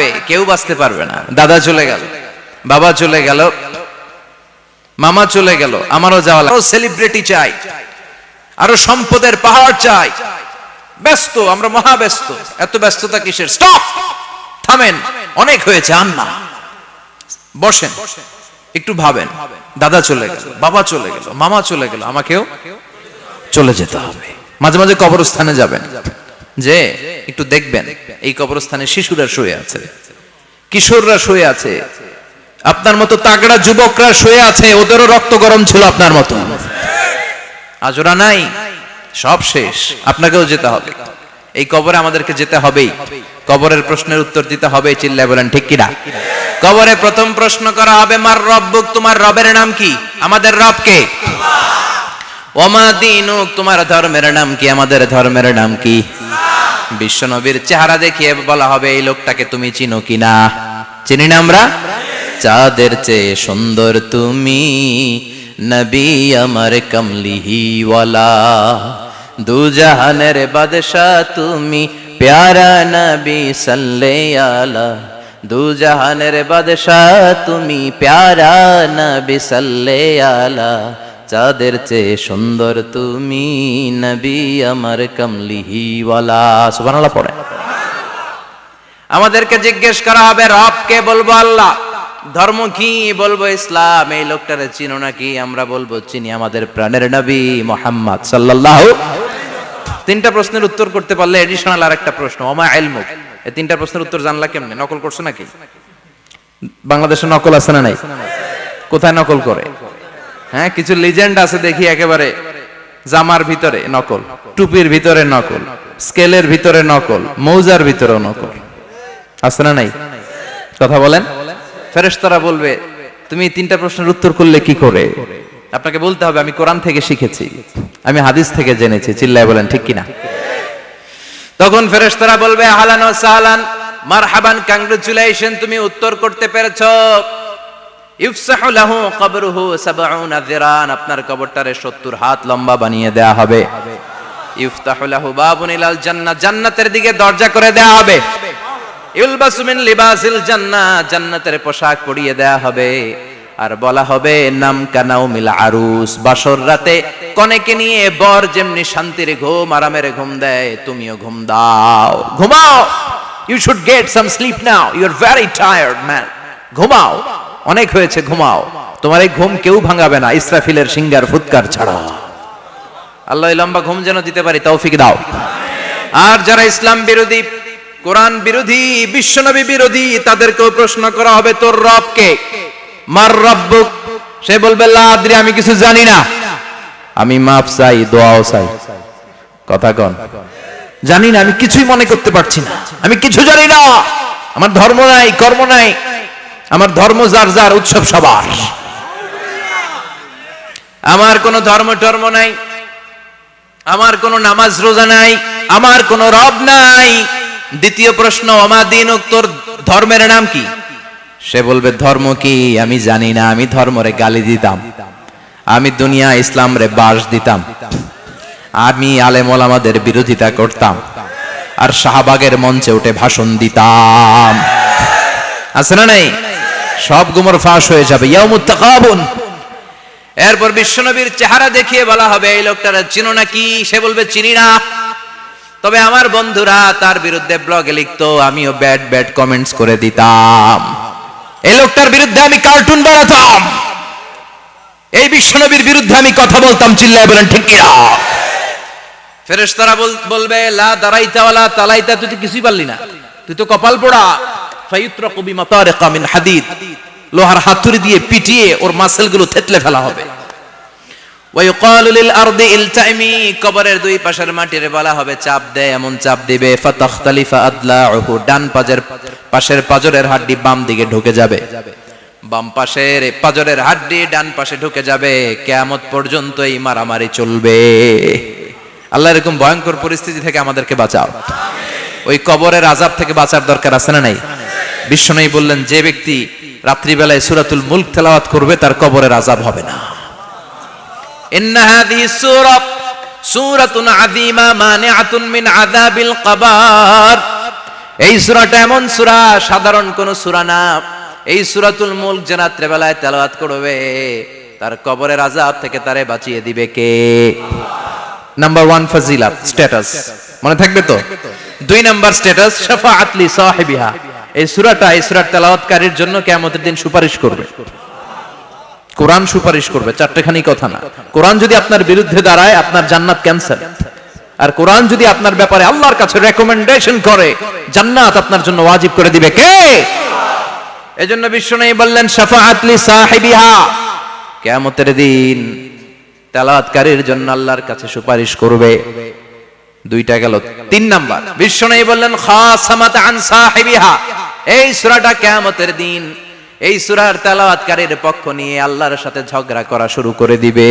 থাকবে, কেউ বাঁচতে পারবে না। দাদা চলে গেল, বাবা চলে গেল, মামা চলে গেল, আমারও যাওয়া লাগবে। সেলিব্রিটি চাই, আরো সম্পদের পাহাড় চাই। ব্যস্ত, আমরা মহা ব্যস্ত। এত ব্যস্ততা কিসের? স্টপ, থামেন, অনেক হয়েছে, আর না, বসেন, একটু ভাবেন। দাদা চলে গেল, বাবা চলে গেল, মামা চলে গেল, আমাকেও চলে যেতে হবে। মাঝে মাঝে কবরস্থানে যাবেন, যে একটু দেখবেন এই কবরস্থানে শিশুরা শুয়ে আছে, কিশোররা শুয়ে আছে, আপনার মতো তাগড়া যুবকরা শুয়ে আছে, ওদেরও রক্ত গরম ছিল আপনার মতো। আজ ওরা নাই, সব শেষ, আপনাকেও যেতে হবে। এই কবরে আমাদেরকে যেতে হবেই। কবরের প্রশ্নের উত্তর দিতে হবে, চিল্লায় বলেন ঠিক কিনা? কবরে প্রথম প্রশ্ন করা হবে, মার রব্বুক, তোমার রবের নাম কি? আমাদের রব কে? ওমা দীনুক, তোমার ধর্মের নাম কি? আমাদের ধর্মের নাম কি? বিশ্বনবীর চেহারা দেখিয়ে বলা হবে, এই লোকটাকে তুমি চিনো কিনা? চিনি না আমরা? চাঁদের চেয়ে সুন্দর তুমি, নবী আমার কমলিহি ওয়ালা, দু জাহানের বাদশাহ তুমি, প্যারা নবী সাল্লাল্লাহু আলা, দু জাহানের বাদশাহ তুমি, প্যারা নবী সাল্লাল্লাহু আলা, চাঁদের চেয়ে সুন্দর তুমি, নবী আমার কমলিহি ওয়ালা। সুবহানাল্লাহ পড়ে। আমাদেরকে জিজ্ঞেস করা হবে, রব কে? বলবো আল্লাহ। ধর্ম কি? বলবো ইসলাম। এই লোকটারে চিনো নাকি? আমরা বলবো চিনি, আমাদের প্রাণের নবী মুহাম্মদ সাল্লাল্লাহু। তিনটা প্রশ্নের উত্তর করতে পারলে এডিশনাল আরেকটা প্রশ্ন, ওমা ইলমুক। এই তিনটা প্রশ্নের উত্তর জানলা কেমনে? নকল করছো নাকি? বাংলাদেশে নকল আছে না নাই? কোথায় নকল করে? হ্যাঁ, কিছু লিজেন্ড আছে দেখি, একেবারে জামার ভিতরে নকল, টুপির ভিতরে নকল, স্কেলের ভিতরে নকল, মৌজার ভিতরে নকল, আছে না নাই? কথা বলেন। ফেরেশতারা বলবে, তুমি তিনটা প্রশ্নের উত্তর করলে কি করে? আপনাকে বলতে হবে, আমি কোরআন থেকে শিখেছি, আমি হাদিস থেকে জেনেছি। চিল্লায় বলেন ঠিক কিনা? তখন ফেরেশতারা বলবে, আহলান ওয়া সাহলান, মারহাবান, কংগ্রাচুলেশন, তুমি উত্তর করতে পেরেছো। ইফসাহু লাহু কবরুহু ৭০ যিরান, আপনার কবরটারে ৭০ হাত লম্বা বানিয়ে দেয়া হবে। ইফতাহু লাহু বাবুন ইলাল জান্নাহ, জান্নাতের দিকে দরজা করে দেয়া হবে। ইলবাসু মিন লিবাসিল জান্নাহ, জান্নাতের পোশাক পরিয়ে দেয়া হবে। আর বলা হবে, নাম কানাউমিল আরুস, বাসর রাতে কনেকে নিয়ে বর যেমনি শান্তির ঘুম, আরামের ঘুম দেয়, তুমিও ঘুম দাও, ঘুমাও। You should get some sleep now, you are very tired man, ঘুমাও, অনেক হয়েছে, ঘুমাও। তোমার এই ঘুম কেউ ভাঙাবে না, ইসরাফিলের সিঙ্গার ফুৎকার ছাড়া। আল্লাহ লম্বা ঘুম যেন দিতে পারি, তৌফিক দাও। আর যারা ইসলাম বিরোধী, কোরআন বিরোধী, বিশ্বনবী বিরোধী, তাদেরকেও প্রশ্ন করা হবে, তোর রব কে? মার রব্বুক, সে বলবে, লা আদরি, আমি কিছু জানি না, আমি মাফ চাই, দোয়াও চাই। কথা কন, জানি না, আমি কিছুই মনে করতে পারছি না, আমি কিছু জানি না, আমার ধর্ম নাই, কর্ম নাই, আমার ধর্ম যার যার, উৎসব সবার, আমার কোনো ধর্ম টর্ম নাই, আমার কোনো নামাজ রোজা নাই, আমার কোনো রব নাই। দ্বিতীয় প্রশ্ন, ওমা দীনুক, তোর ধর্মের নাম কি? সে বলবে, ধর্ম কি? আমি জানি না, আমি ধর্মরে গালি দিতাম, আমি দুনিয়া ইসলাম রে বাস দিতাম, আমি আলেম ওলামাদের বিরোধিতা করতাম, আর শাহবাগের মঞ্চে উঠে ভাষণ দিতাম। আছে না নাই? সব গুমর ফাঁস হয়ে যাবে, ইয়াউমুত তাকাবুন। এরপর বিশ্বনবীর চেহারা দেখিয়ে বলা হবে, এই লোকটারা চিনো নাকি? সে বলবে, চিনি না, তবে আমার বন্ধুরা তার বিরুদ্ধে ব্লগে লিখতো, আমিও ব্যাড ব্যাড কমেন্টস করে দিতাম, এই লোকটার বিরুদ্ধে আমি কার্টুন বানাতাম, এই বিশ্বনবীর বিরুদ্ধে আমি কথা বলতাম। চিল্লায় বলেন ঠিক কিনা? ফেরেশতারা বলবে, লা দারাইতা ওয়ালা তালাইতা, তুই তো কিছুই পারলি না, তুই তো কপাল পোড়া। ফায়ুত্রাকু বিমাতারিকা মিন হাদিদ, লোহার হাতুড়ি দিয়ে পিটিয়ে ওর মাসেলগুলো থেতলে ফেলা হবে। ওয়া ইউকালু লিল আরদি ইলতাইমি, কবরের দুই পাশের মাটিরে বলা হবে, চাপ দে, এমন চাপ দিবে, ফাতাখতালিফা আদলাউহু, ডান পাশের পাজরের হাড্ডি বাম দিকে ঢুকে যাবে, বাম পাশের পাজরের হাড্ডি ডান পাশে ঢুকে যাবে। কিয়ামত পর্যন্ত এই মারামারি চলবে। আল্লাহ এরকম ভয়ঙ্কর পরিস্থিতি থেকে আমাদেরকে বাঁচাও। ওই কবরের আযাব থেকে বাঁচার দরকার আছে না নাই? বিশ্বনবী বললেন, যে ব্যক্তি রাত্রিবেলায় সূরাতুল মুলক তেলাওয়াত করবে, তার কবরের আযাব হবে না। ইন্না হাযিহি সূরাতুন আযীমা মানিআতুন মিন আযাবিল কবর, এই সূরাটা এমন সূরা, সাধারণ কোন সূরা না। এই সূরাতুল মুলক যে রাত্রে বেলায় তেলাওয়াত করবে তার কবরের আযাব থেকে তারে বাঁচিয়ে দিবে কে? নাম্বার 1 ফজিলাত, স্ট্যাটাস মনে থাকবে তো। 2 নাম্বার স্ট্যাটাস শাফাআত লি সাহিবিহা। এই সূরাটা, এই সূরার তেলাওয়াতকারীর জন্য কিয়ামতের দিন সুপারিশ করবে। কোরআন সুপারিশ করবে, চারটেখানি কথা না। কোরআন যদি আপনার বিরুদ্ধে দাঁড়ায় আপনার জান্নাত ক্যান্সেল, আর কোরআন যদি আপনার ব্যাপারে আল্লাহর কাছে রেকমেন্ডেশন করে জান্নাত আপনার জন্য ওয়াজিব করে দিবে কে? এজন্য বিশ্বনবী বললেন শাফাআত লি সাহিবিহা, কিয়ামতের দিন তেলাওয়াতকারীর জন্য আল্লাহর কাছে সুপারিশ করবে। 2টা গেল। 3 নাম্বার বিশ্বনবী বললেন খাসামাত আন সাহিবিহা। এই সূরাটা কিয়ামতের দিন এই সূরার তেলাওয়াতকারীর পক্ষ নিয়ে আল্লাহর সাথে ঝগড়া করা শুরু করে দিবে।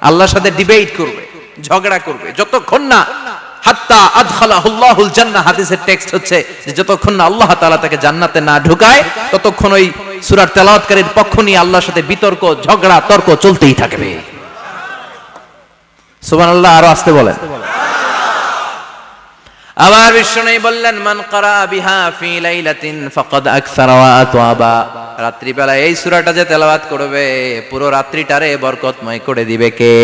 আল্লাহর সাথে ডিবেট করবে, ঝগড়া করবে, যতক্ষণ না হাত্তা আদখালাহুল্লাহুল জান্নাহ। হাদিসের টেক্সট হচ্ছে যে যতক্ষণ না আল্লাহ তাআলা তাকে জান্নাতে না ঢুকায় ততক্ষণ ওই সূরার তেলাওয়াতকারীর পক্ষ নিয়ে আল্লাহর সাথে বিতর্ক, ঝগড়া, তর্ক চলতেই থাকবে। সুবহানাল্লাহ, আরো আস্তে বলেন। আবার বিশ্বনবী বললেন মান ক্বারা বিহা ফি লাইলাতিন ফাকাদ আকসারা ওয়া আতওয়াবা। রাত্রি বেলা এই সূরাটা যে তেলাওয়াত করবে পুরো রাত্রিটারে বরকতময় করে দিবে কে?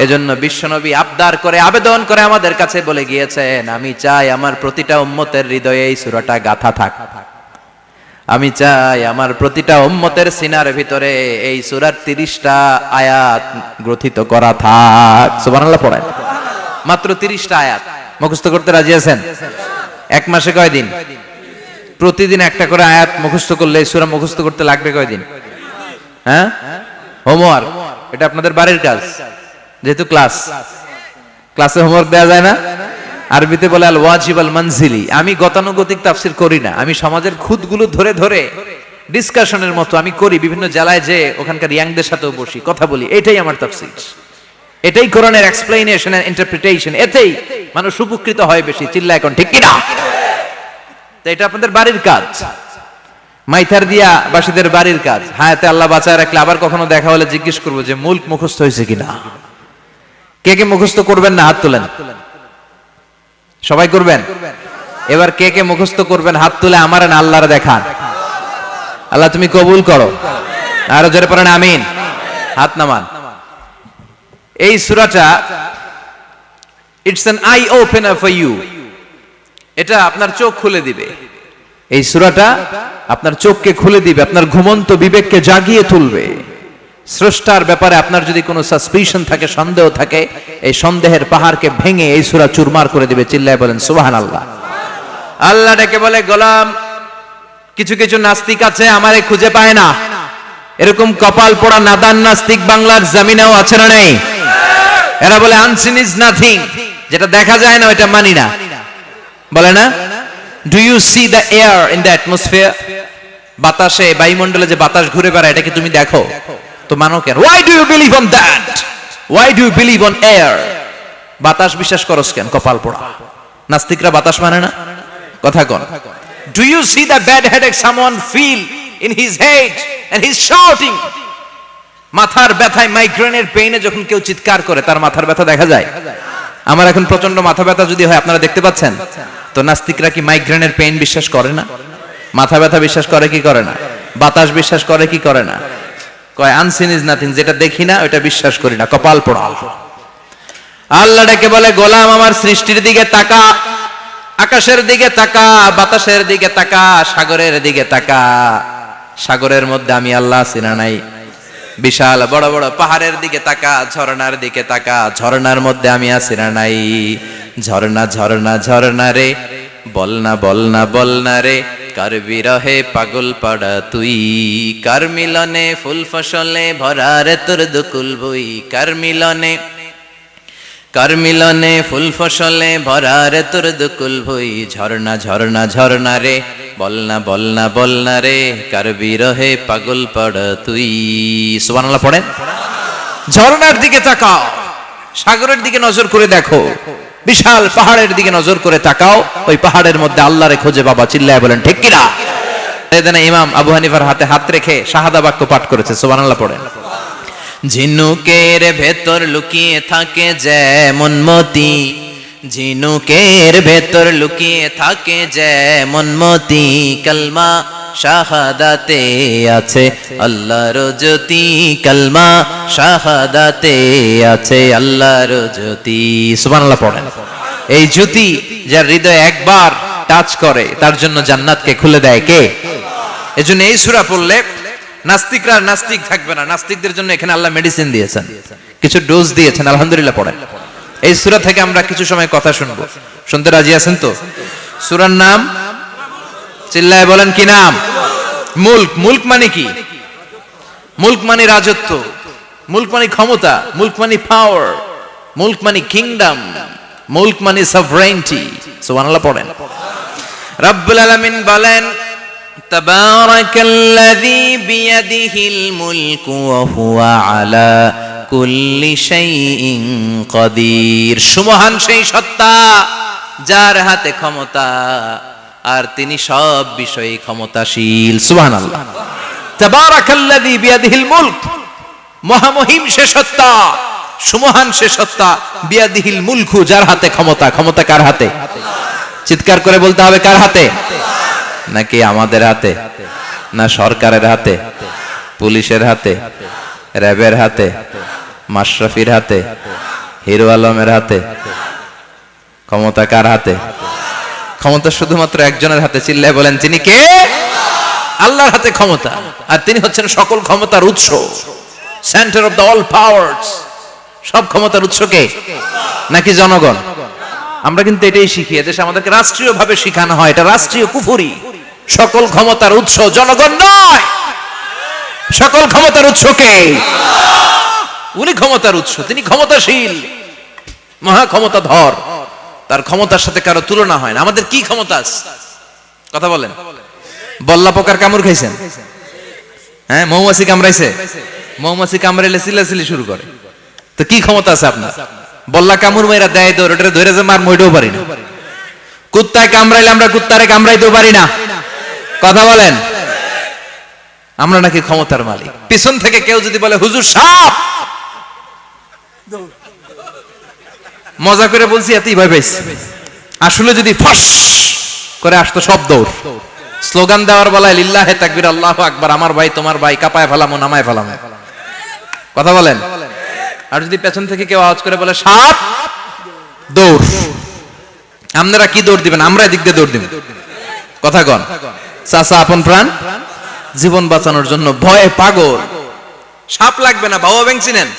এজন্য বিশ্বনবী আবদার করে, আবেদন করে আমাদের কাছে বলে গিয়েছেন, আমি চাই আমার প্রতিটা উম্মতের হৃদয়ে এই সূরাটা গাঁথা থাক। আমি চাই আমার প্রতিটা উম্মতের সিনার ভিতরে এই সূরার 30টা আয়াত গ্রথিত করা থাক। সুবহানাল্লাহ পড়েন। মাত্র 30টা আয়াত মুখস্থ করতে রাজি আছেন? 1 মাসে কয়দিন? প্রতিদিন একটা করে আয়াত মুখস্থ করলে এই সূরা মুখস্থ করতে লাগবে কয়দিন? হ্যাঁ, হোমওয়ার্ক। এটা আপনাদের বাড়ির কাজ, যেহেতু ক্লাসে হোমওয়ার্ক দেওয়া যায় না। আরবিতে বলে আল ওয়াজিব আল মানজিলি। আমি গতানুগতিক তাফসীর করি না, আমি সমাজের খুঁতগুলো ধরে ধরে ডিসকাশনের মতো আমি করি। বিভিন্ন জেলায় যে ওখানকার ইয়াংদের সাথেও বসি, কথা বলি। এটাই আমার তাফসীর, এটাই কোরআনের এক্সপ্লেনেশন এন্ড ইন্টারপ্রিটেশন। এতেই মানুষ উপকৃত হয় বেশি। চিল্লা এখন ঠিক কিনা? তো এটা আপনাদের বাড়ির কাজ, মাইথার দিয়া বাসীদের বাড়ির কাজ। হায়াতে আল্লাহ বাঁচায় রাখলে আবার কখনো দেখা হলে জিজ্ঞেস করবো যে মুলক মুখস্থ হয়েছে কিনা। কে কে মুখস্থ করবেন না হাত তোলেন। সবাই করবেন? এবার কে কে মুখস্থ করবেন হাত তুলে আমার না আল্লাহর দেখান। আল্লাহ তুমি কবুল করো। আরো জোরে পড়েন আমিন। হাত নামান। এই সূরাটা it's an eye opener for you. এটা আপনার চোখ খুলে দিবে। এই সূরাটা আপনার চোখকে খুলে দিবে, আপনার ঘুমন্ত বিবেককে জাগিয়ে তুলবে। স্রষ্টার ব্যাপারে আপনার যদি কোনো সাসপিশন থাকে, সন্দেহ থাকে, এই সন্দেহের পাহাড়কে ভেঙে এই সূরা চুরমার করে দিবে। চিল্লায় বলেন সুবহানাল্লাহ। আল্লাহ ডেকে বলে, গোলাম কিছু কিছু নাস্তিক আছে আমারে খুঁজে পায় না। এরকম কপাল পোড়া নাদান নাস্তিক বাংলার জমিনেও আছে না নেই? এরা বলে আনসিন ইজ নাথিং, যেটা দেখা যায় না ওটা মানি না, বলে না? Do you see the air in the atmosphere? বাতাসে, বায়ুমণ্ডলে যে বাতাস ঘুরে বেড়ায় এটা কি তুমি দেখো? তো মানো কেন? Why do you believe on that? Why do you believe on air? বাতাস বিশ্বাস করস কেন? কপাল পোড়া নাস্তিকরা বাতাস মানে না, কথা কোন? Do you see the bad headache someone feel in his head and he's shouting? মাথার ব্যথায়, মাইগ্রেনের পেইনে যখন কেউ চিৎকার করে তার মাথার ব্যথা দেখা যায়। আমার এখন প্রচন্ড মাথা ব্যথা যদি হয় আপনারা দেখতে পাচ্ছেন তো নাস্তিকরা কি মাইগ্রেনের পেইন বিশ্বাস করে না? মাথা ব্যথা বিশ্বাস করে কি করে না? বাতাস বিশ্বাস করে কি করে না? কয় আনসিন ইজ নাথিং, যেটা দেখি না ওটা বিশ্বাস করি না। কপাল পোড়া। আল্লাহ ডেকে বলে, গোলাম আমার সৃষ্টির দিকে তাকা, আকাশের দিকে তাকা, বাতাসের দিকে তাকা, সাগরের দিকে তাকা। সাগরের মধ্যে আমি আল্লাহ আছি না নাই? বিশাল বড় বড় পাহাড়ের দিকে তাকা, ঝর্ণার দিকে তাকা, ঝর্ণার মধ্যে আমি আছি না নাই? ঝর্ণা ঝর্ণা ঝর্ণা রে, বলনা বলনা বলনা রে, কার বিরহে পাগল পাড়া তুই, কার মিলনে ফুল ফসলে ভরা রে তোর দুকুল বই, কার মিলনে, কার মিলনে ফুল ফসলে ভরা রে তোর দুকুল ভই। ঝর্ণা ঝর্ণা ঝর্ণা রে, বলনা বলনা বলনা রে, কার বিরহে পাগল পাড়া তুই। সুবহানাল্লাহ পড়েন। ঝর্ণার দিকে তাকাও, সাগরের দিকে নজর করে দেখো, বিশাল পাহাড়ের দিকে নজর করে তাকাও, ওই পাহাড়ের মধ্যে আল্লাহরে খোঁজে বাবা। চিল্লায় বলেন ঠিক কিনা? ইমাম আবু হানিফার হাতে হাত রেখে শাহাদা বাক্য পাঠ করেছে। সুবহানাল্লাহ পড়েন। ঝিনুকের ভেতর লুকিয়ে থাকে যেমন মতি, ঝিনুকের ভেতর লুকিয়ে থাকে যেমন মতি, কালমা শাহাদাতে আছে আল্লাহর জ্যোতি, কালমা শাহাদাতে আছে আল্লাহর জ্যোতি। সুবহানাল্লাহ পড়েন। এই জ্যোতি যার হৃদয়ে একবার টাচ করে তার জন্য জান্নাতকে খুলে দেয় কে? এজন্য এই সূরা পড়লে নাস্তিকরা নাস্তিক থাকবে না। নাস্তিকদের জন্য এখানে আল্লাহ মেডিসিন দিয়েছেন, কিছু ডোজ দিয়েছেন। আলহামদুলিল্লাহ পড়েন। এই সূরা থেকে আমরা কিছু সময় কথা শুনবো, শুনতে রাজি আছেন তো? সূরার নাম চিল্লায় বলেন কি নাম? মুলক। মুলক মানে কি? মুলক মানে রাজত্ব, মুলক মানে ক্ষমতা, মুলক মানে পাওয়ার, মুলক মানে কিংডম, মুলক মানে সভরেইনটি। সুবহানাল্লাহ পড়েন। রব্বুল আলামিন বলেন তাবারাকাল্লাযী বিয়াদিহিল মুলকু ওয়া হুয়া আলা কুল্লি শাইইন কাদির। সুমহান সেই সত্তা যার হাতে ক্ষমতা আর তিনি সব বিষয়ে ক্ষমতাশীল। সুবহানাল্লাহ। তাবারাকাল্লাযী বিয়াদিহিল মুলক, মহামহিম সে সত্তা, সুমহান সে সত্তা, বিয়াদিহিল মুলকু যার হাতে ক্ষমতা। ক্ষমতা কার হাতে? চিৎকার করে বলতে হবে কার হাতে? নাকি আমাদের হাতে, না সরকারের হাতে, পুলিশের হাতে, র্যাবের হাতে, মাশরাফির হাতে, হিরো আলমের হাতে? ক্ষমতা কার হাতে? ক্ষমতা শুধুমাত্র একজনের হাতে। চিল্লায় বলেন তিনি কে? আল্লাহর হাতে ক্ষমতা, আর তিনি হচ্ছেন সকল ক্ষমতার উৎস, centre of the all powers. সব ক্ষমতার উৎস কে? নাকি জনগণ? আমরা কিন্তু এটাই শিখি, এদেশে আমাদেরকে রাষ্ট্রীয় ভাবে শিখানো হয়, এটা রাষ্ট্রীয় কুফরি। সকল ক্ষমতার উৎস জনগণ নয়, সকল ক্ষমতার উৎস কে? উনি ক্ষমতার উৎস, তিনি ক্ষমতাশীল, মহা ক্ষমতাধর, তার ক্ষমতার সাথে কারো তুলনা হয় না। আমাদের কি ক্ষমতা আছে? কথা বলেন। বল্লা পোকার কামড় খাইছেন? হ্যাঁ, মৌমাছি কামড়াইছে? মৌমাছি কামড়াইলে চিল্লাচিল্লি শুরু করে, তো কি ক্ষমতা আছে আপনার? বল্লা কামড় মেয়েরা দেয় দৌড়, ওটা ধরে যে মার মইটাও পারি না। কুত্তায় কামড়াইলে আমরা কুত্তারে কামড়াইতেও পারি না। কথা বলেন। আমরা নাকি ক্ষমতার মালিক। পিছন থেকে কেউ যদি বলে হুজুর সাপ, মজা করে বলছি এতই ভয় পাইছি, আসলে যদি ফস করে আসতো সব দৌড়। স্লোগান দেওয়ার বেলায় লিল্লাহে তাকবীর, আল্লাহু আকবার, আমার ভাই তোমার ভাই, কাপায় ফেলামো নামায় ফেলামো। কথা বলেন। আর যদি পেছন থেকে কেউ আওয়াজ করে বলে সাপ, দৌড়। আপনারা কি দৌড় দিবেন? আমরা এদিক দিয়ে দৌড় দিব। কথা কন। চাচা আপন প্রাণ জীবন বাঁচানোর জন্য ভয়ে পাগল। সাপ লাগবে না, বাবা ব্যাং চিনেন?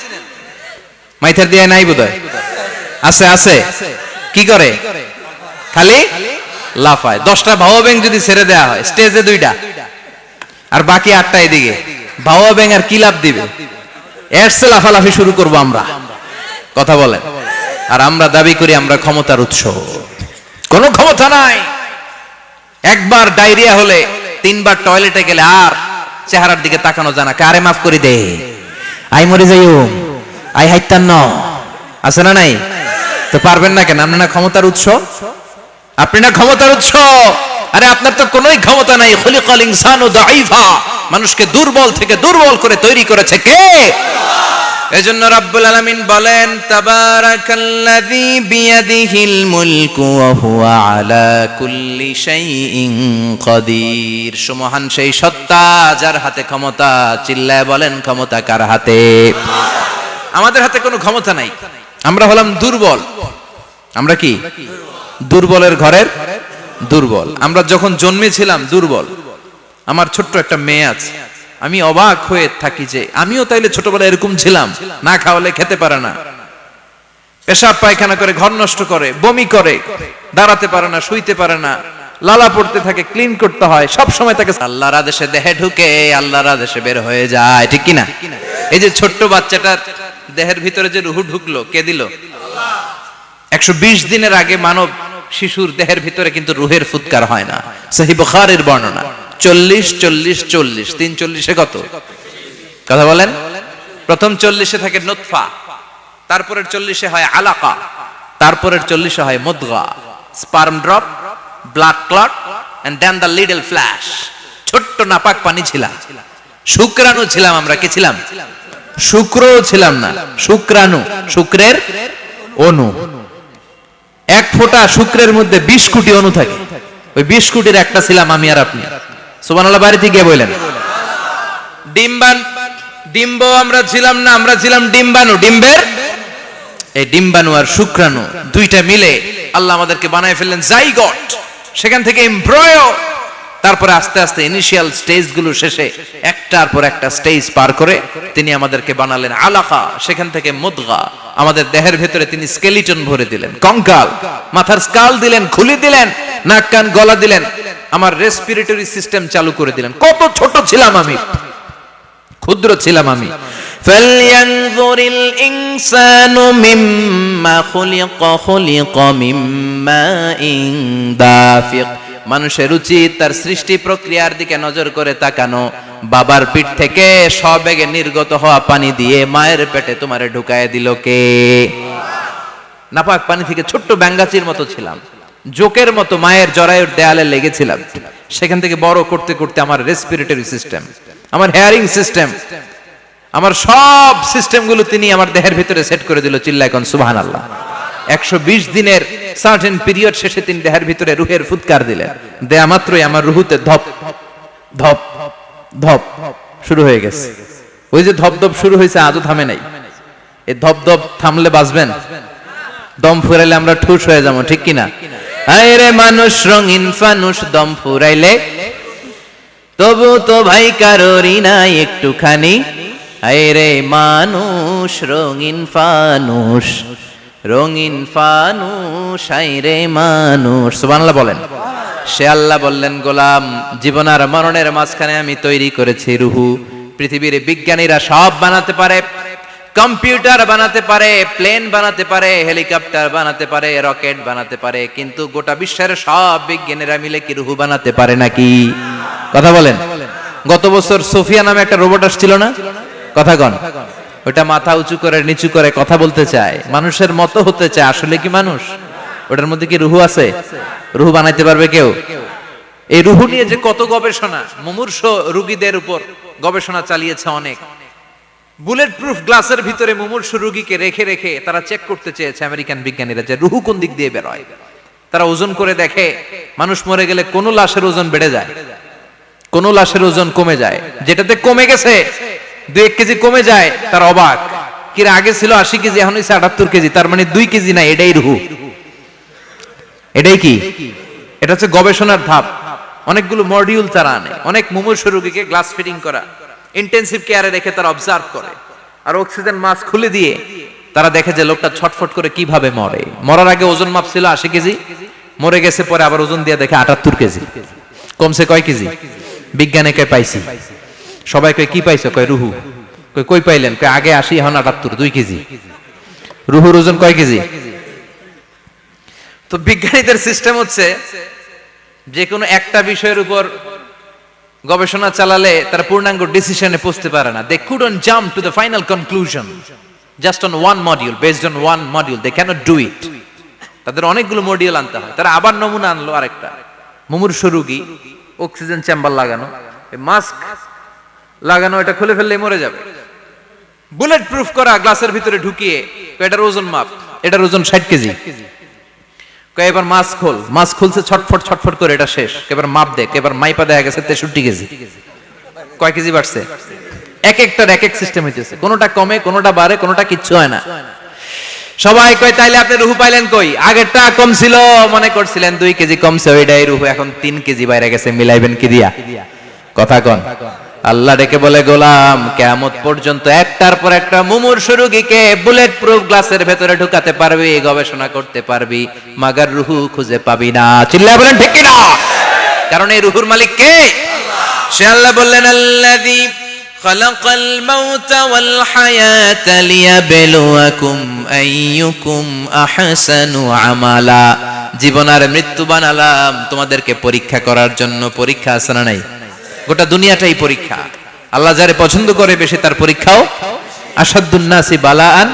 মাইথার দিয়ে নাই বোধহয়। আছে আছে। কি করে? খালি লাফায়। 10টা ভাও ব্যাং যদি ছেড়ে দেয়া হয়, স্টেজে 2টা আর বাকি 8টা এদিকে, ভাও ব্যাং আর কি লাভ দিবে? এরসে লাফালাফি শুরু করবো আমরা। কথা বলেন। আর আমরা দাবি করি আমরা ক্ষমতার উৎস। কোনো ক্ষমতা নাই। একবার ডায়রিয়া হলে 3বার টয়লেটে গেলে আর চেহারার দিকে তাকানো যায় না। কারে মাফ করে দে, আই মরে যাইও, আই হাইতান ন, আছে না নাই? তো পারবেন না কেন? আপনি না ক্ষমতার উৎস, আপনি না ক্ষমতার উৎস। আরে আপনার তো কোনোই ক্ষমতা নাই। খুলিকাল ইনসানু দাঈফা, মানুষকে দুর্বল থেকে দুর্বল করে তৈরি করেছে কে? এজন্য রব্বুল আলামিন বলেন তাবারাকাল্লাযী বিয়াদিহিল মুলকু ওয়া হুয়া আলা কুল্লি শাইইন কাদির। সুমহান সেই সত্তা যার হাতে ক্ষমতা। চিল্লায় বলেন ক্ষমতা কার হাতে? আমাদের হাতে কোনো ক্ষমতা নাই। আমরা হলাম দুর্বল। আমরা কি? দুর্বলের ঘরের দুর্বল। আমরা যখন জন্মেছিলাম দুর্বল। আমার ছোট্ট একটা মেয়ে আছে, আমি অবাক হয়ে থাকি যে আমিও তাইলে ছোটবেলায় এরকম ছিলাম। না খাওয়ালে খেতে পারে না, পেশাব পায়খানা করে, ঘর নষ্ট করে, বমি করে, দাঁড়াতে পারে না, শুইতে পারে না, লালা পড়তে থাকে, ক্লিন করতে হয় সব সময় তাকে। আল্লাহর আদেশে দেহে ঢুকে, আল্লাহর আদেশে বের হয়ে যায়, ঠিক কি না? এই যে ছোট্ট বাচ্চাটার দেহের ভিতরে যে রূহ ঢুকলো, কে দিল? 120 দিনের আগে মানব শিশুর দেহের ভিতরে কিন্তু রূহের ফুৎকার হয় না। সহিহ বুখারীর বর্ণনা 40 40 40, 3 40 কত? কথা বলেন। প্রথম 40 থাকে নুতফা, তারপরের 40 হয় আলাকা, তারপরের 40 হয় মুদগা, sperm drop, blood clot and then the little flesh. ছোট্ট নাপাক পানি ছিলাম, শুক্রাণু ছিলাম আমরা। কি ছিলাম? শুক্রও ছিলাম না, শুক্রাণু, শুক্রের অণু। এক ফোঁটা শুক্রের মধ্যে 20 কোটি অণু থাকে, ওই 20 কোটির একটা ছিলাম আমি আর আপনি। সুবহানাল্লাহ বাড়িতে গিয়ে বললেন। ডিম্ব আমরা ছিলাম না, আমরা ছিলাম ডিম্বাণু। ডিম্বের এই ডিম্বাণু আর শুক্রাণু দুইটা মিলে আল্লাহ আমাদেরকে বানায় ফেললেন জাইগট, সেখান থেকে এমব্রয়ো, তারপরে আস্তে আস্তে ইনিশিয়াল স্টেজগুলো শেষে একটার পর একটা স্টেজ পার করে তিনি আমাদেরকে বানালেন আলাকা, সেখান থেকে মুদগা, আমাদের দেহের ভেতরে তিনি স্কেলিটন ভরে দিলেন, কঙ্কাল, মাথার স্কাল দিলেন, খুলি দিলেন, নাক কান গলা দিলেন, আমার রেসপিরেটরি সিস্টেম চালু করে দিলেন। কত ছোট ছিলাম আমি, ক্ষুদ্র ছিলাম আমি। ফালয়ানজুরিল ইনসানু মিম্মা খুলিকা, খুলিকা মিম্মাইন দাফিক। মানুষের উচিত তার সৃষ্টি প্রক্রিয়ার দিকে নজর করে তাকানো। বাবার পিঠ থেকে সবেগে নির্গত হওয়া পানি দিয়ে মায়ের পেটে তোমারে ঢুকায় দিল কে? নাপাক পানি থেকে ছোট্ট ব্যাঙ্গাচির মতো ছিলাম, জোকের মতো মায়ের জরায়ুর দেয়ালে লেগেছিলাম। সেখান থেকে বড় করতে করতে আমার রেসপিরেটরি সিস্টেম, আমার হেয়ারিং সিস্টেম, আমার সব সিস্টেমগুলো তিনি আমার দেহের ভিতরে সেট করে দিল। চিল্লায় কোন সুবহানাল্লাহ। 120 দিনের সার্টেন পিরিয়ড শেষে তিনি দেহের ভিতরে রুহের ফুৎকার দিলেন। দেয়া মাত্রই আমার রুহুতে ধপ ধপ ধপ শুরু হয়ে গেছে। ওই যে ধপ ধপ শুরু হয়েছে আজও থামে নাই। এই ধপ ধপ থামলে বাঁচবেন? দম ফুরাইলে আমরা ঠুস হয়ে যাবো, ঠিক কিনা? আয় রে মানুষ রঙিন ফানুষ, দম ফুরাইলে তবু তো ভাই কারোরই নাই একটুখানি। আয় রে মানুষ রঙিন ফানুষ, রঙিন ফানুষ, আয় রে মানুষ। সুবহানাল্লাহ বলেন। সে আল্লাহ বললেন, গোলাম, জীবন আর মরণের মাঝখানে আমি তৈরি করেছি রুহু। পৃথিবীর বিজ্ঞানীরা সব বানাতে পারে, কম্পিউটার বানাতে পারে, প্লেন বানাতে পারে, হেলিকপ্টার বানাতে পারে, রকেট বানাতে পারে, কিন্তু গোটা বিশ্বের সব বিজ্ঞানীরা মিলে কি রুহু বানাতে পারে নাকি? কথা বলেন। গত বছর সোফিয়া নামে একটা রোবট আসছিল না? কথা কন। ওটা মাথা উঁচু করে নিচু করে কথা বলতে চায়, মানুষের মতো হতে চায়। আসলে কি মানুষ? ওটার মধ্যে কি রুহু আছে? রুহু বানাইতে পারবে কেউ? এই রুহু নিয়ে যে কত গবেষণা, মুমূর্ষ রোগীদের উপর গবেষণা চালিয়েছে অনেক। বুলেট প্রুফ গ্লাসের ভিতরে মুমূর্ষ রোগীকে রেখে রেখে তারা চেক করতে চেয়েছে আমেরিকান বিজ্ঞানীরা যে রুহু কোন দিক দিয়ে বেরোয়। তারা ওজন করে দেখে মানুষ মরে গেলে কোন লাশের ওজন বেড়ে যায়, কোন লাশের ওজন কমে যায়। যেটাতে কমে গেছে 2-1 কেজি কমে যায়, তার অবাক। কিরে, আগে ছিল 80 কেজি, এখন হইছে 78 কেজি, তার মানে 2 কেজি না, এটাই রুহু। এটাই কি? এটা হচ্ছে গবেষণার ধাপ। অনেকগুলো মডিউল তারা আনে, অনেক মুমূর্ষ রোগীকে গ্লাস ফিটিং করা, ইন্টেনসিভ কেয়ারে রেখে তারা অবজার্ভ করে, আর অক্সিজেন মাস্ক খুলে দিয়ে তারা দেখে যে লোকটা ছটফট করে কিভাবে মরে। মরার আগে ওজন মাপ ছিল 80 কেজি, মরে গেছে পরে আবার ওজন দিয়ে দেখে 78 কেজি। কমছে কয় কেজি? বিজ্ঞানে কয় পাইছি। সবাই কয় কি পাইছো? কয় রুহু। কয় কই পাইলেন? কয় আগে 80, এখন 78, 2 কেজি। রুহুর ওজন কয় কেজি? তো বিজ্ঞানীদের সিস্টেম হচ্ছে যে কোনো একটা বিষয়ের উপর গবেষণা চালালে তারা পূর্ণাঙ্গ ডিসিশনে পৌঁছতে পারে না। They couldn't jump to the final conclusion just on one module, based on one module. They cannot do it. তাদের অনেকগুলো মডিউল আনতে হয়। তারা আবার নমুনা আনলো আরেকটা। মুমূর্ষ রোগী, অক্সিজেন চেম্বার লাগানো, মাস্ক লাগানো, এটা খুলে ফেললে মরে যাবে। বুলেট প্রুফ করা গ্লাসের ভিতরে ঢুকিয়ে এটার ওজন মাপ, এটার ওজন 60 কেজি। কয় এবার মাস্ক খোল, মাস্ক খুলছে ছটফট ছটফট করে, এটা শেষ। এবার মাপ দেখ, এবার মাইপা দেখা গেছে 63 কেজি। কয় কেজি বাড়ছে? এক একটার এক এক সিস্টেম হইতেছে, কোনোটা কমে, কোনোটা বাড়ে, কোনোটা কিচ্ছু হয় না। সবাই কয় তাইলে আপনি রুহু পাইলেন কই? আগেরটা কম ছিল, মনে করছিলেন 2 কেজি কমছে, ওইটাই রুহু, এখন 3 কেজি বাইরে গেছে, মিলাইবেন কি দিয়া? কথা কন। আল্লাহ ডেকে বলে, গোলাম, কিয়ামত পর্যন্ত একটার পর একটা মুমূর্ষ রোগীকে বুলেট প্রুফ গ্লাসের ভেতরে ঢুকাতে পারবি, গবেষণা করতে পারবি, মাগার রুহু খুঁজে পাবি না। চিল্লায় বলেন ঠিক কিনা? কারণ এই রুহুর মালিক কে? সে আল্লাহ বললেন, আল্লাযী খালাকাল মাউতা ওয়াল হায়াতা লিয়াবলুয়াকুম আইয়ুকুম আহসানু আমালা। জীবন আর মৃত্যু বানালাম তোমাদেরকে পরীক্ষা করার জন্য। পরীক্ষা আছে না নাই? গোটা দুনিয়াটাই পরীক্ষা। আল্লাহ যারে পছন্দ করে বেশি তার পরীক্ষাও। আসাদুন নাসি বালাআন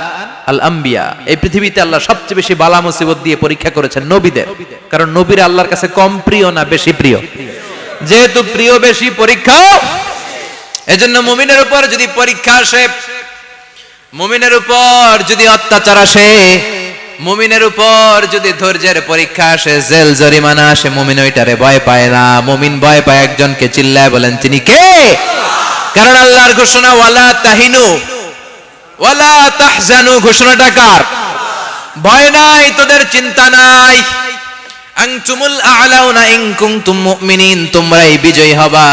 আল আম্বিয়া। এই পৃথিবীতে আল্লাহ সবচেয়ে বেশি বালা মুসিবত দিয়ে পরীক্ষা করেছেন নবীদের। কারণ নবীরা আল্লাহর কাছে কম প্রিয় না বেশি প্রিয়? যেহেতু প্রিয় বেশি, পরীক্ষাও। এজন্য মুমিনের উপর যদি পরীক্ষা আসে, মুমিনের উপর যদি অত্যাচার আসে, মুমিনের উপর যদি ধৈর্যের পরীক্ষা আসে, জেল জরিমানা আসে, মুমিন ওইটারে ভয় পায় না। মুমিন ভয় পায় একজনকে, চিল্লায় বলেন তিনি কে? কারণ আল্লাহর ঘোষণা ওয়ালা তাহিনু ওয়ালা তাহজানু, ঘোষণাটা কার? ভয় নাই, তোদের চিন্তা নাই। আনতুমুল আ'লাউনা ইন কুনতুম মুমিনিন, তোমরাই বিজয়ী হবা।